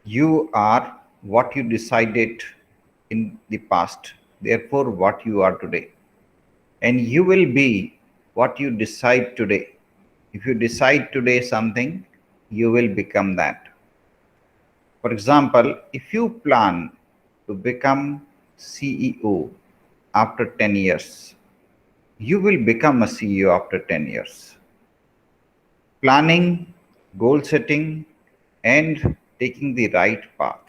You are what you decided in the past, therefore, what you are today. And you will be what you decide today. If you decide today something, you will become that. For example, if you plan to become CEO after 10 years, you will become a CEO after 10 years. Planning, goal setting, and taking the right path.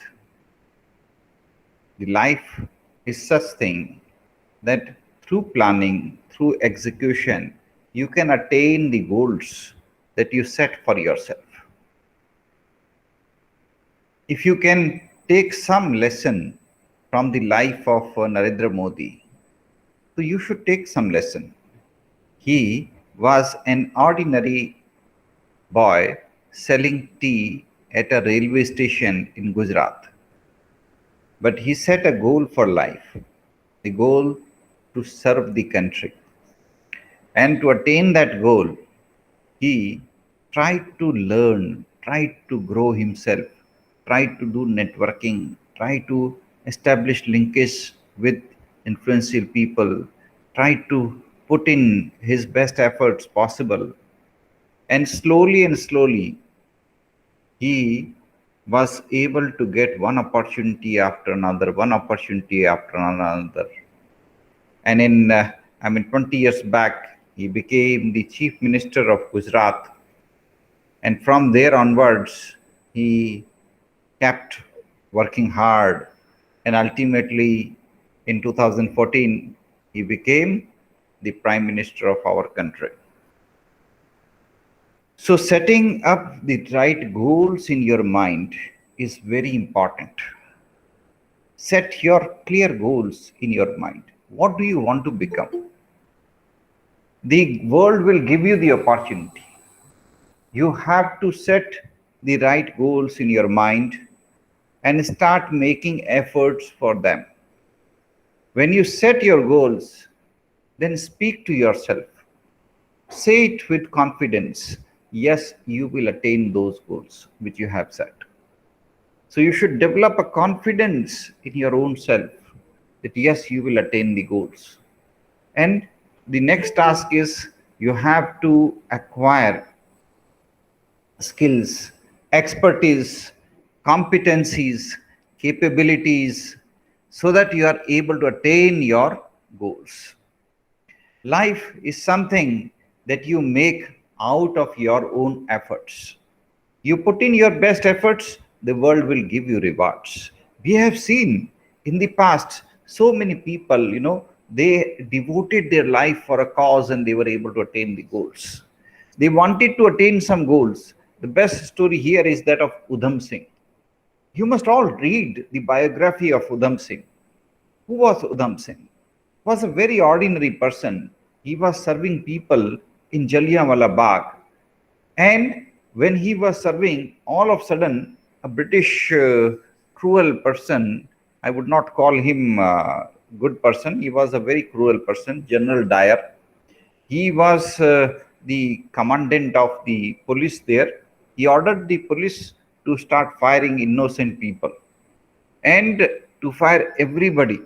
The life is such thing that through planning, through execution, you can attain the goals that you set for yourself. If you can take some lesson from the life of Narendra Modi, so you should take some lesson. He was an ordinary boy selling tea at a railway station in Gujarat. But he set a goal for life, the goal to serve the country. And to attain that goal, he tried to learn, tried to grow himself, tried to do networking, tried to establish linkage with influential people, tried to put in his best efforts possible. And slowly, he was able to get one opportunity after another, one opportunity after another. And in, 20 years back, he became the chief minister of Gujarat. And from there onwards, he kept working hard. And ultimately, in 2014, he became the prime minister of our country. So, setting up the right goals in your mind is very important. Set your clear goals in your mind. What do you want to become? The world will give you the opportunity. You have to set the right goals in your mind and start making efforts for them. When you set your goals, then speak to yourself. Say it with confidence. Yes, you will attain those goals which you have set. So you should develop a confidence in your own self that yes, you will attain the goals. And the next task is you have to acquire skills, expertise, competencies, capabilities, so that you are able to attain your goals. Life is something that you make out of your own efforts. You put in your best efforts, the world will give you rewards. We have seen in the past so many people, they devoted their life for a cause and they were able to attain the goals. They wanted to attain some goals. The best story here is that of Udham Singh. You must all read the biography of Udham Singh. Who was Udham Singh? He was a very ordinary person. He was serving people in Jallianwala Bagh. And when he was serving, all of a sudden, a British cruel person, I would not call him a good person, he was a very cruel person, General Dyer. He was the commandant of the police there. He ordered the police to start firing innocent people and to fire everybody.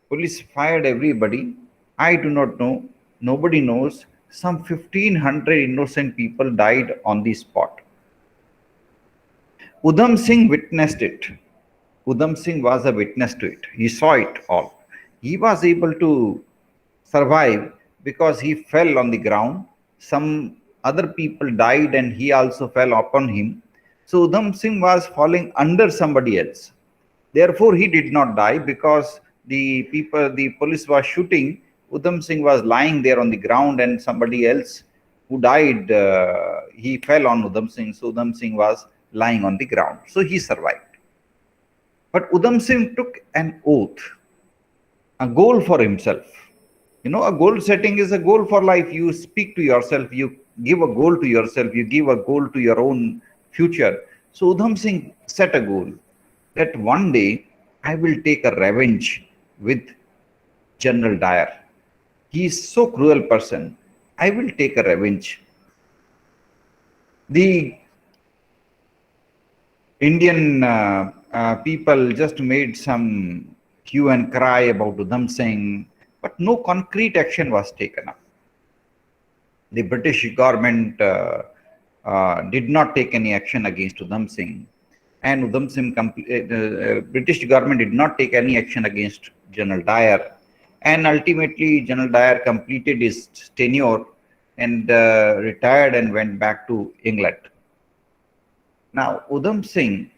Police fired everybody. I do not know. Nobody knows. Some 1,500 innocent people died on the spot. Udham Singh witnessed it. Udham Singh was a witness to it. He saw it all. He was able to survive because he fell on the ground. Some other people died and he also fell upon him. So Udham Singh was falling under somebody else. Therefore, he did not die because the police was shooting. Udham Singh was lying there on the ground and somebody else who died, he fell on Udham Singh. So Udham Singh was lying on the ground. So he survived. But Udham Singh took an oath, a goal for himself. A goal setting is a goal for life. You speak to yourself, you give a goal to yourself, you give a goal to your own future. So Udham Singh set a goal that one day I will take a revenge with General Dyer. He is so cruel person. I will take a revenge. The Indian people just made some hue and cry about Udham Singh, but no concrete action was taken up. The British government did not take any action against Udham Singh, and British government did not take any action against General Dyer, and ultimately General Dyer completed his tenure and retired and went back to England. Now, Udham Singh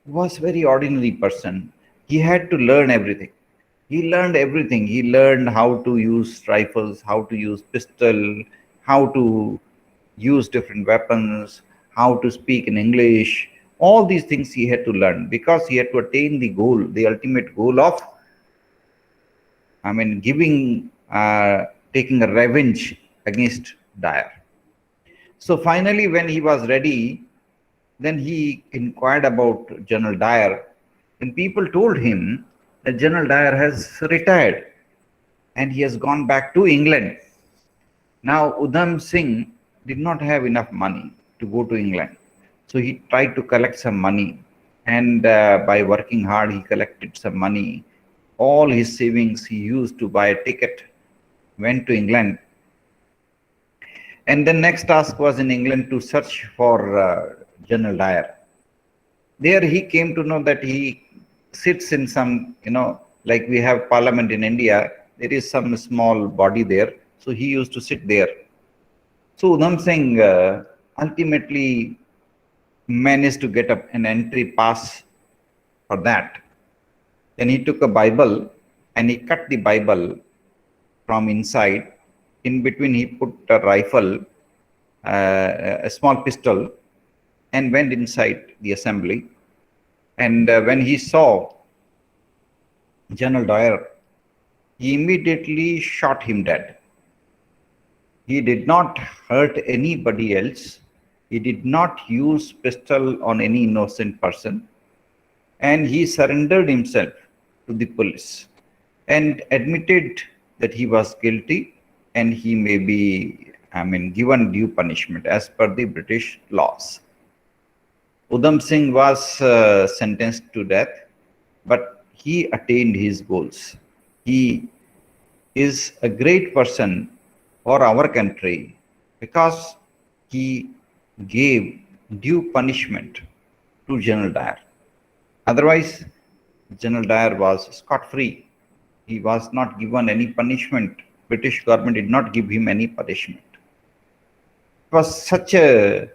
was very ordinary person. He had to learn everything. He learned everything. He learned how to use rifles, how to use pistol, how to use different weapons, how to speak in English. All these things he had to learn because he had to attain the goal, the ultimate goal of, taking a revenge against Dyer. So finally, when he was ready, then he inquired about General Dyer, and people told him that General Dyer has retired and he has gone back to England. Now, Udham Singh did not have enough money to go to England. So he tried to collect some money, and by working hard, he collected some money. All his savings he used to buy a ticket, went to England. And the next task was in England to search for General Dyer. There he came to know that he sits in some, like we have parliament in India, there is some small body there. So he used to sit there. So Udham Singh ultimately managed to get an entry pass for that. Then he took a Bible and he cut the Bible from inside. In between, he put a rifle, a small pistol, and went inside the assembly. And when he saw General Dyer, he immediately shot him dead. He did not hurt anybody else. He did not use pistol on any innocent person. And he surrendered himself to the police and admitted that he was guilty and he may be, given due punishment as per the British laws. Udham Singh was sentenced to death, but he attained his goals. He is a great person for our country because he gave due punishment to General Dyer. Otherwise, General Dyer was scot-free. He was not given any punishment. British government did not give him any punishment. It was such a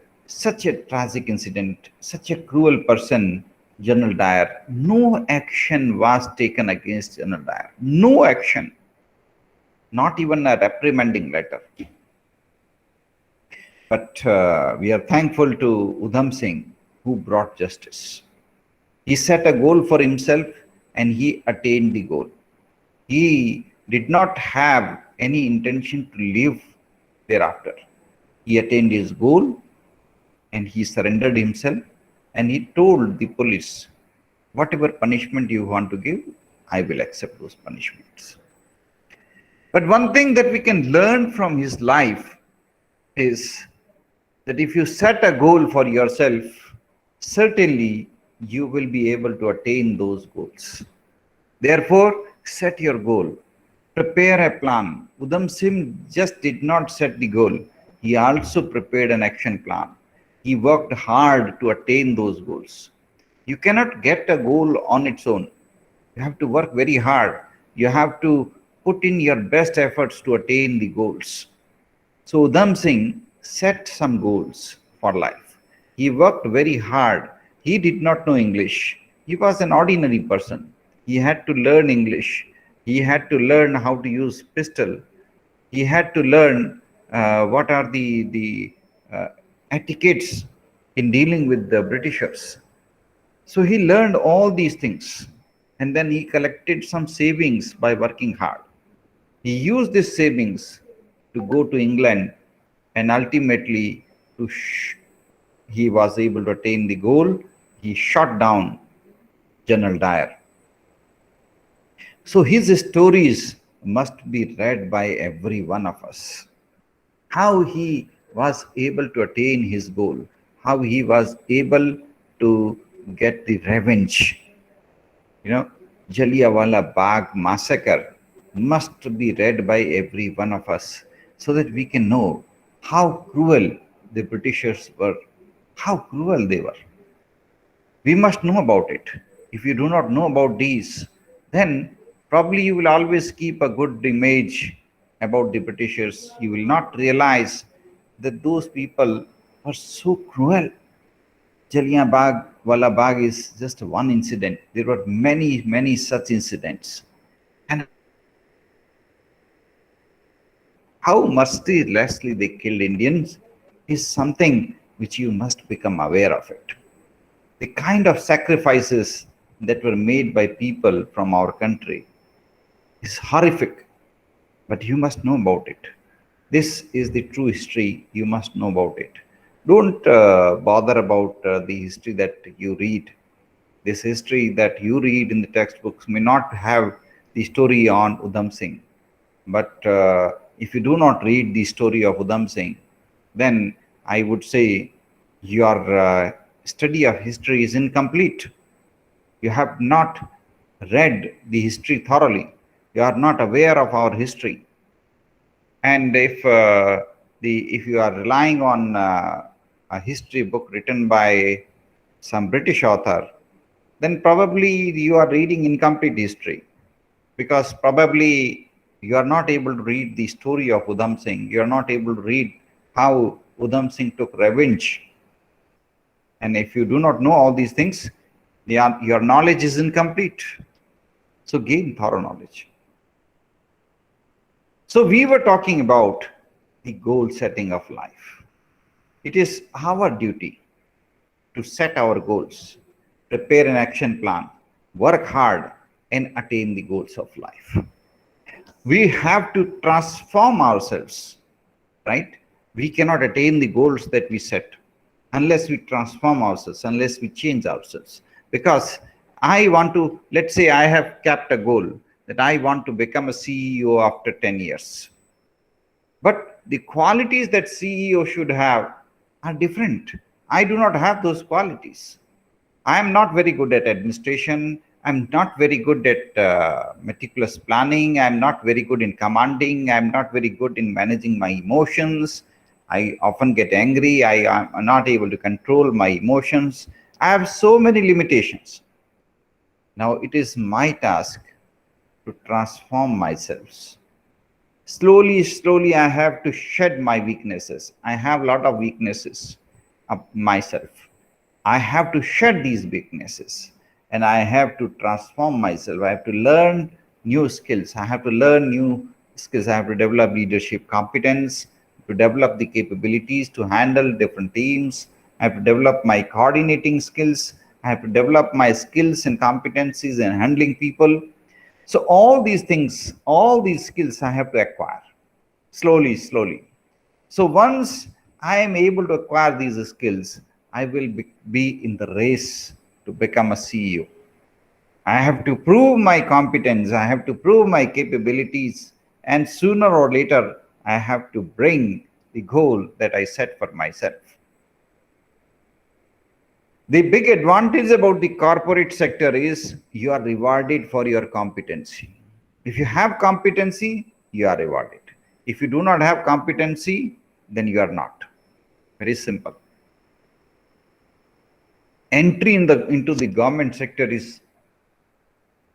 tragic incident, such a cruel person, General Dyer. No action was taken against General Dyer. No action. Not even a reprimanding letter. But we are thankful to Udham Singh who brought justice. He set a goal for himself and he attained the goal. He did not have any intention to live thereafter. He attained his goal and he surrendered himself and he told the police, whatever punishment you want to give, I will accept those punishments. But one thing that we can learn from his life is that if you set a goal for yourself, certainly you will be able to attain those goals. Therefore, set your goal. Prepare a plan. Udham Singh just did not set the goal. He also prepared an action plan. He worked hard to attain those goals. You cannot get a goal on its own. You have to work very hard. You have to put in your best efforts to attain the goals. So Udham Singh set some goals for life. He worked very hard. He did not know English. He was an ordinary person. He had to learn English. He had to learn how to use pistol. He had to learn what are the etiquettes in dealing with the Britishers. So he learned all these things. And then he collected some savings by working hard. He used these savings to go to England and ultimately he was able to attain the goal. He shot down General Dyer. So his stories must be read by every one of us. How he was able to attain his goal, how he was able to get the revenge. Jallianwala Bagh massacre must be read by every one of us so that we can know how cruel the Britishers were, how cruel they were. We must know about it. If you do not know about these, then probably you will always keep a good image about the Britishers. You will not realize that those people are so cruel. Jallianwala Bagh is just one incident. There were many, many such incidents. And how mercilessly they killed Indians is something which you must become aware of it. The kind of sacrifices that were made by people from our country is horrific, but you must know about it. This is the true history. You must know about it. Don't bother about the history that you read. This history that you read in the textbooks may not have the story on Udham Singh. But if you do not read the story of Udham Singh, then I would say your study of history is incomplete. You have not read the history thoroughly. You are not aware of our history. And if you are relying on a history book written by some British author, then probably you are reading incomplete history, because probably you are not able to read the story of Udham Singh. You are not able to read how Udham Singh took revenge. And if you do not know all these things, your knowledge is incomplete. So gain thorough knowledge. So we were talking about the goal setting of life. It is our duty to set our goals, prepare an action plan, work hard, and attain the goals of life. We have to transform ourselves, right? We cannot attain the goals that we set unless we transform ourselves, unless we change ourselves. Because I want to, let's say I have kept a goal that I want to become a CEO after 10 years. But the qualities that CEO should have are different. I do not have those qualities. I am not very good at administration. I'm not very good at meticulous planning. I'm not very good in commanding. I'm not very good in managing my emotions. I often get angry. I am not able to control my emotions. I have so many limitations. Now it is my task to transform myself. Slowly, I have to shed my weaknesses. I have a lot of weaknesses of myself. I have to shed these weaknesses and I have to transform myself. I have to learn new skills. I have to learn new skills. I have to develop leadership competence, to develop the capabilities to handle different teams. I have to develop my coordinating skills. I have to develop my skills and competencies in handling people. So all these things, all these skills I have to acquire slowly. So once I am able to acquire these skills, I will be in the race to become a CEO. I have to prove my competence. I have to prove my capabilities. And sooner or later, I have to bring the goal that I set for myself. The big advantage about the corporate sector is you are rewarded for your competency. If you have competency, you are rewarded. If you do not have competency, then you are not. Very simple. Entry into the government sector is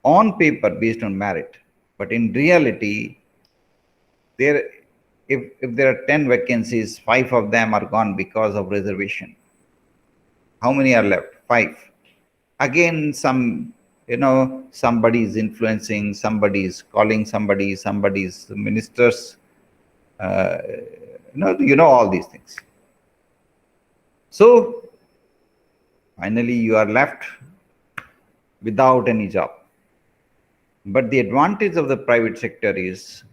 on paper based on merit, but in reality, if there are 10 vacancies, 5 of them are gone because of reservation. How many are left? 5. Again, somebody is influencing, somebody is calling somebody's ministers. You know all these things. So finally, you are left without any job. But the advantage of the private sector is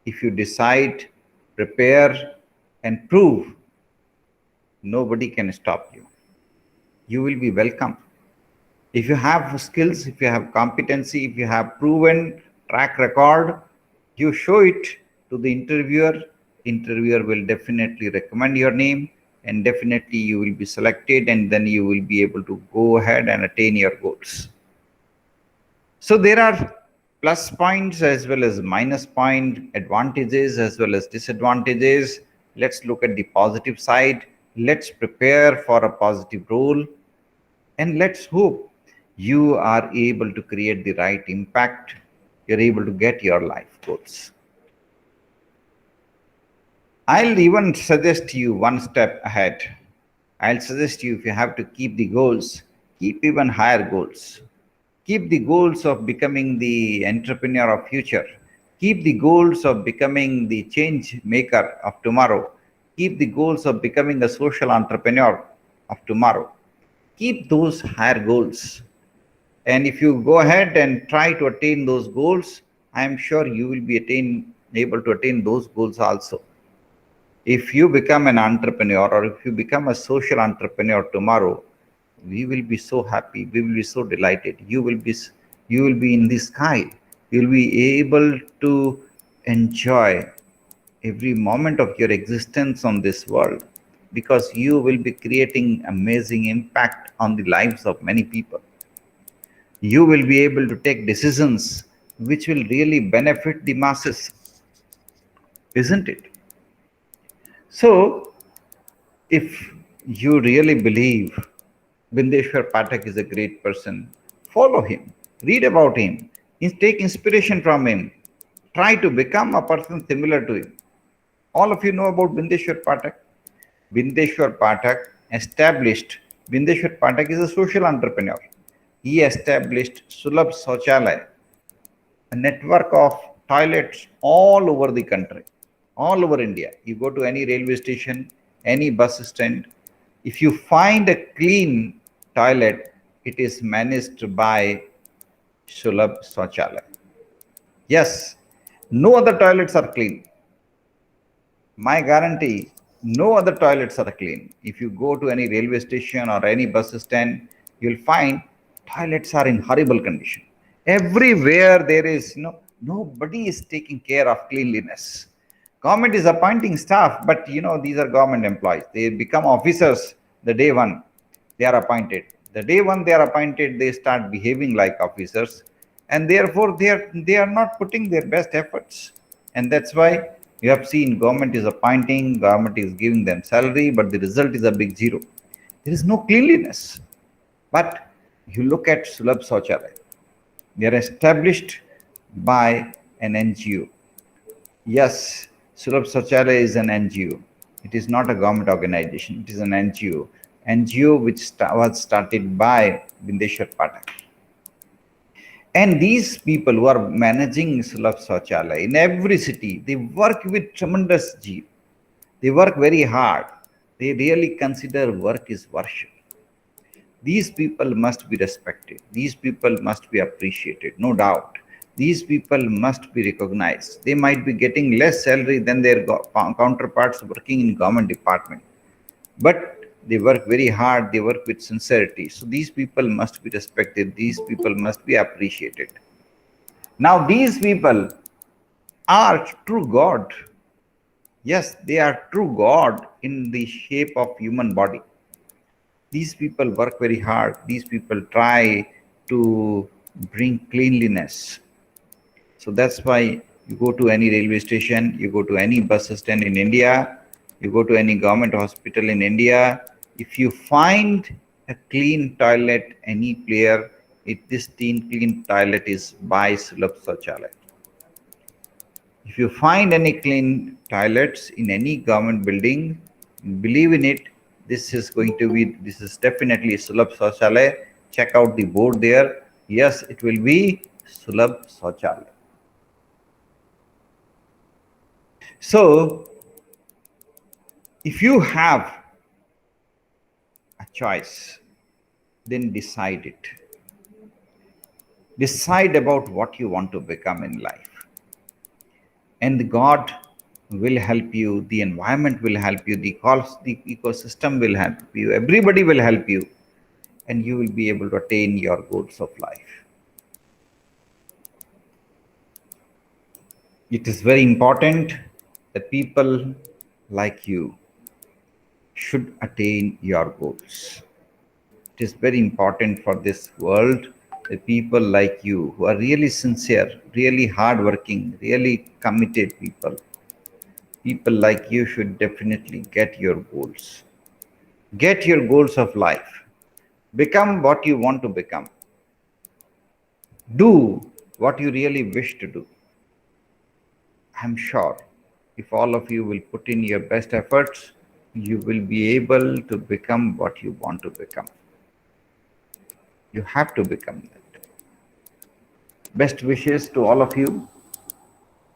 if you decide, prepare, and prove, nobody can stop you. You will be welcome. If you have skills, if you have competency, if you have proven track record, you show it to the interviewer. Interviewer will definitely recommend your name. and definitely you will be selected, and then you will be able to go ahead and attain your goals. So there are plus points as well as minus point, advantages as well as disadvantages. Let's look at the positive side. Let's prepare for a positive role, and let's hope you are able to create the right impact. You're able to get your life goals. I'll even suggest you one step ahead. I'll suggest you, if you have to keep the goals, keep even higher goals. Keep the goals of becoming the entrepreneur of future. Keep the goals of becoming the change maker of tomorrow. Keep the goals of becoming a social entrepreneur of tomorrow. Keep those higher goals. And if you go ahead and try to attain those goals, I am sure you will be able to attain those goals also. If you become an entrepreneur, or if you become a social entrepreneur tomorrow, we will be so happy, we will be so delighted. You will be in the sky. You will be able to enjoy every moment of your existence on this world, because you will be creating amazing impact on the lives of many people. You will be able to take decisions which will really benefit the masses, isn't it? So if you really believe Bindeshwar Pathak is a great person, follow him, read about him, take inspiration from him, try to become a person similar to him. All of you know about Bindeshwar Pathak. Bindeshwar Pathak established, Bindeshwar Pathak is a social entrepreneur. He established Sulabh Sauchalay, a network of toilets all over the country, all over India. You go to any railway station, any bus stand, if you find a clean toilet, it is managed by Sulabh Sauchalay. Yes, no other toilets are clean. My guarantee, no other toilets are clean. If you go to any railway station or any bus stand, you'll find toilets are in horrible condition. Everywhere there is, nobody is taking care of cleanliness. Government is appointing staff, but these are government employees. They become officers the day one they are appointed. The day one they are appointed, they start behaving like officers, and therefore they are not putting their best efforts. And that's why you have seen government is appointing, government is giving them salary, but the result is a big zero. There is no cleanliness. But you look at Sulabh Sauchalay, they are established by an NGO. Yes, Sulabh Sauchalay is an NGO. It is not a government organization. It is an NGO. NGO which was started by Bindeshwar Pathak. And these people who are managing Sulabh Sauchalay in every city, they work with tremendous zeal. They work very hard. They really consider work is worship. These people must be respected. These people must be appreciated, no doubt. These people must be recognized. They might be getting less salary than their counterparts working in government department, but they work very hard. They work with sincerity. So these people must be respected. These people must be appreciated. Now these people are true God. Yes, they are true God in the shape of human body. These people work very hard. These people try to bring cleanliness. So that's why you go to any railway station, you go to any bus stand in India, you go to any government hospital in India, if you find a clean toilet anywhere, this clean toilet is by Sulabh Sauchalay. If you find any clean toilets in any government building, believe in it, this is definitely Sulabh Sauchalay. Check out the board there. Yes, it will be Sulabh Sauchalay. So, if you have a choice, then decide it. Decide about what you want to become in life. And God will help you, the environment will help you, the ecosystem will help you, everybody will help you, and you will be able to attain your goals of life. It is very important that people like you should attain your goals. It is very important for this world. The people like you who are really sincere, really hardworking, really committed people like you should definitely get your goals. Get your goals of life. Become what you want to become. Do what you really wish to do. I'm sure if all of you will put in your best efforts, you will be able to become what you want to become. You have to become that. Best wishes to all of you.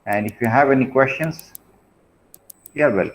And if you have any questions, you're welcome.